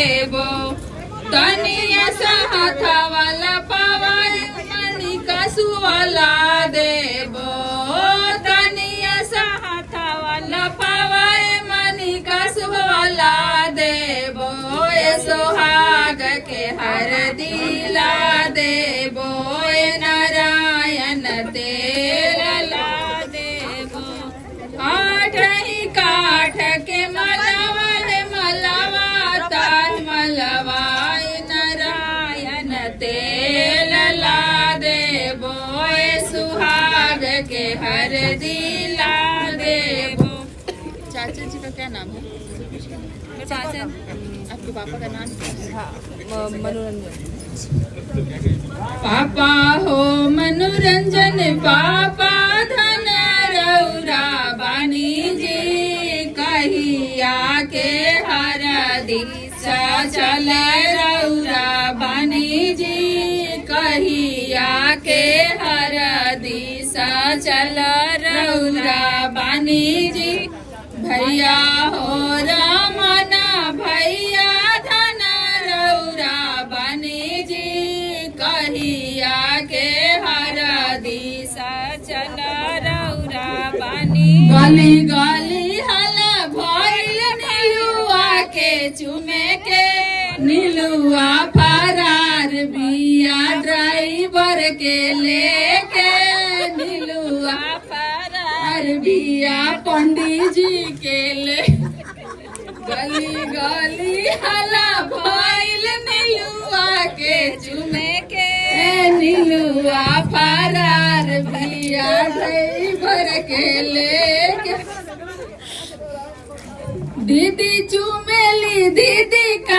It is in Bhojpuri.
देबो तनिया हाथावाला पावाए मनी कसुवाला देबो तनिया हाथावाला पावाए मनी कसुवाला देबो ए सोहाग के हर दिला देबो ए नारायण तेला देबो आठ ही काठ के मलवाले मलवा ताज मलवाय नारायण तेल ला देबो ए सुहाग के हर दिला देबो। चाचा जी का क्या नाम है? चाचा आपके पापा का नाम क्या है? मनोरंजन। पापा हो मनोरंजन पापा धन रौरा बानी जी कहिया के हर दिशा चल रौरा बानी जी कहिया के हर दिशा चल रौरा बानी जी भैया हो रमना भैया धन रौरा बानी जी कहिया के हर दिशा चल रौरा बानी गली गली हल भइल नीलुआ के चुमे के नीलुआ फरार बिया ड्राइवर के लेके नीलुआ फरार बिया पंडित जी के ले गली गली हला भइल नीलुआ के चुमे के नीलुआ फरार बिया ड्राइवर के लेके दीदी चुमेली दीदी का